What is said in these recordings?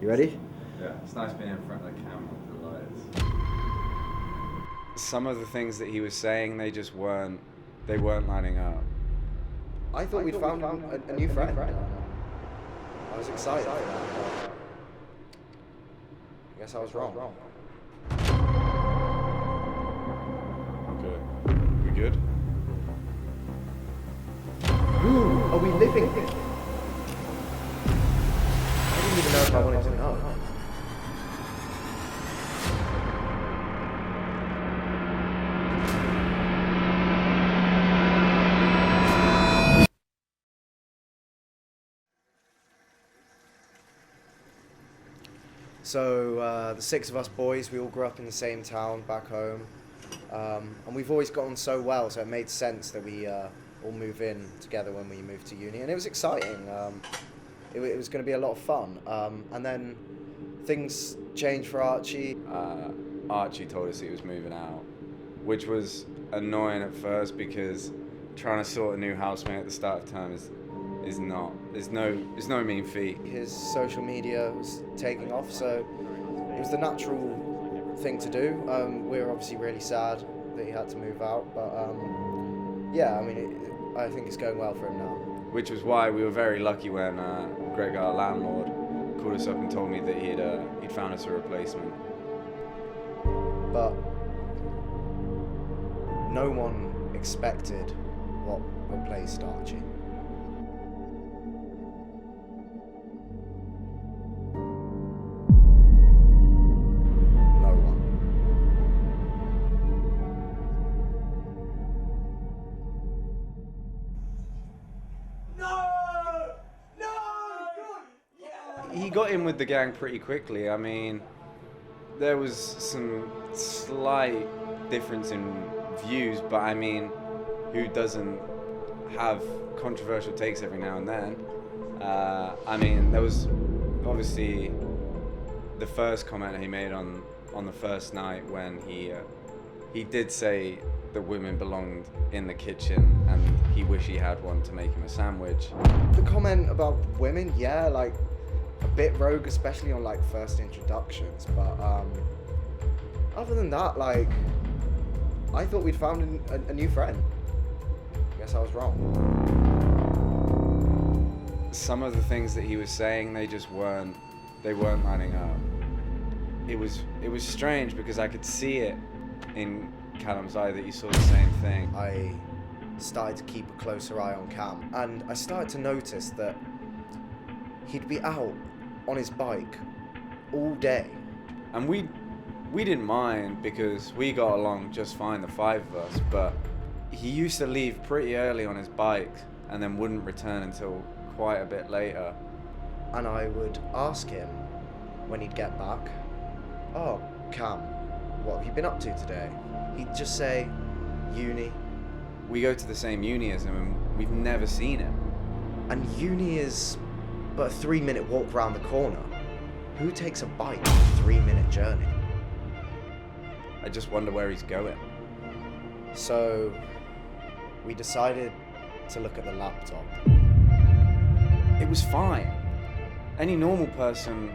You ready? Yeah, it's nice being in front of the camera with the lights. Some of the things that he was saying, they weren't lining up. I thought we'd found a new friend. I was excited for that. I guess I was wrong. Okay. We good? Who are we living with? I didn't even know if I wanted to know. So the six of us boys, we all grew up in the same town back home, and we've always gotten so well, so it made sense that we all move in together when we moved to uni, and it was exciting. It was going to be a lot of fun, and then things changed for Archie. Archie told us he was moving out, which was annoying at first because trying to sort a new housemate at the start of term is no mean feat. His social media was taking off, so it was the natural thing to do. We were obviously really sad that he had to move out, but yeah, I mean, I think it's going well for him now. Which was why we were very lucky when Greg, our landlord, called us up and told me that he'd found us a replacement. But no one expected what replaced Archie. No one. He got in with the gang pretty quickly. I mean, there was some slight difference in views, but I mean, who doesn't have controversial takes every now and then? I mean, there was obviously the first comment he made on the first night when he did say that women belonged in the kitchen and he wished he had one to make him a sandwich. The comment about women, yeah, like a bit rogue, especially on like first introductions, but other than that, like, I thought we'd found a new friend. Guess I was wrong. Some of the things that he was saying, they weren't lining up. It was strange because I could see it in Callum's eye that he saw the same thing. I started to keep a closer eye on Cam, and I started to notice that he'd be out on his bike all day. And we didn't mind because we got along just fine, the five of us, but he used to leave pretty early on his bike and then wouldn't return until quite a bit later. And I would ask him when he'd get back, "Oh, Cam, what have you been up to today?" He'd just say, "Uni." We go to the same uni as him and we've never seen him. And uni is but a 3-minute walk round the corner. Who takes a bike on a 3-minute journey? I just wonder where he's going. So we decided to look at the laptop. It was fine. Any normal person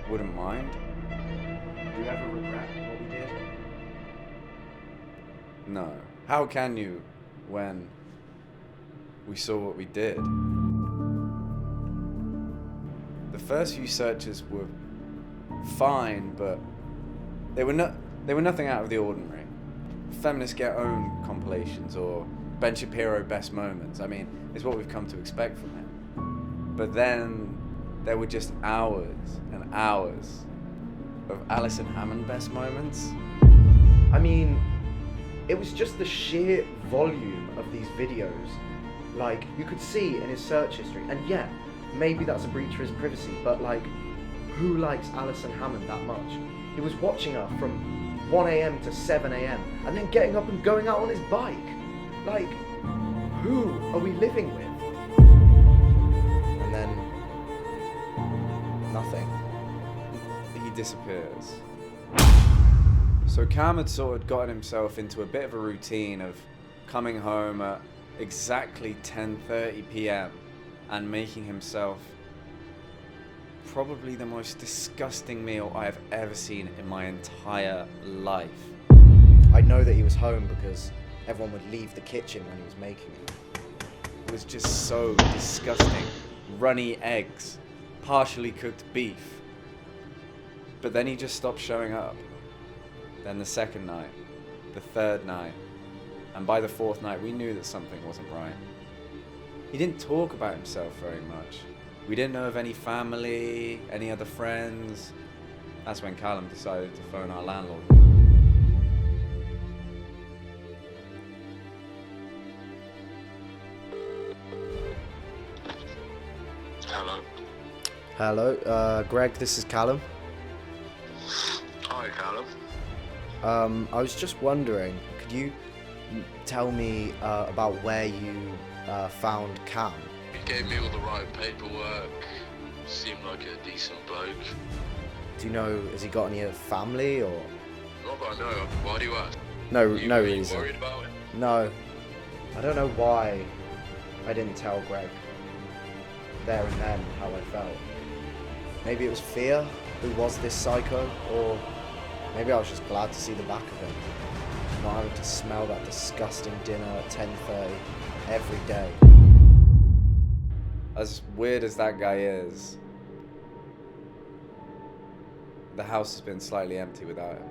wouldn't mind. Do you ever regret what we did? No. How can you when we saw what we did? The first few searches were fine, but they were nothing out of the ordinary. Feminists Get Owned compilations or Ben Shapiro best moments. I mean, it's what we've come to expect from him. But then there were just hours and hours of Alison Hammond best moments. I mean, it was just the sheer volume of these videos. Like, you could see in his search history, and yeah, maybe that's a breach of his privacy, but like, who likes Alison Hammond that much? He was watching her from 1 a.m. to 7 a.m. and then getting up and going out on his bike. Like, who are we living with? And then, nothing. He disappears. So Cam had sort of gotten himself into a bit of a routine of coming home at exactly 10:30 p.m. and making himself probably the most disgusting meal I have ever seen in my entire life. I know that he was home because everyone would leave the kitchen when he was making it. It was just so disgusting. Runny eggs, partially cooked beef. But then he just stopped showing up. Then the second night, the third night, and by the fourth night we knew that something wasn't right. He didn't talk about himself very much. We didn't know of any family, any other friends. That's when Callum decided to phone our landlord. Hello. Hello, Greg, this is Callum. Hi, Callum. I was just wondering, could you tell me about where you found Cam? He gave me all the right paperwork. Seemed like a decent bloke. Do you know, has he got any family or? Not that I know. Why do you ask? No, You no really reason. worried about it? No. I don't know why I didn't tell Greg there and then how I felt. Maybe it was fear, who was this psycho, or maybe I was just glad to see the back of him. Not having to smell that disgusting dinner at 10:30 every day. As weird as that guy is, the house has been slightly empty without him.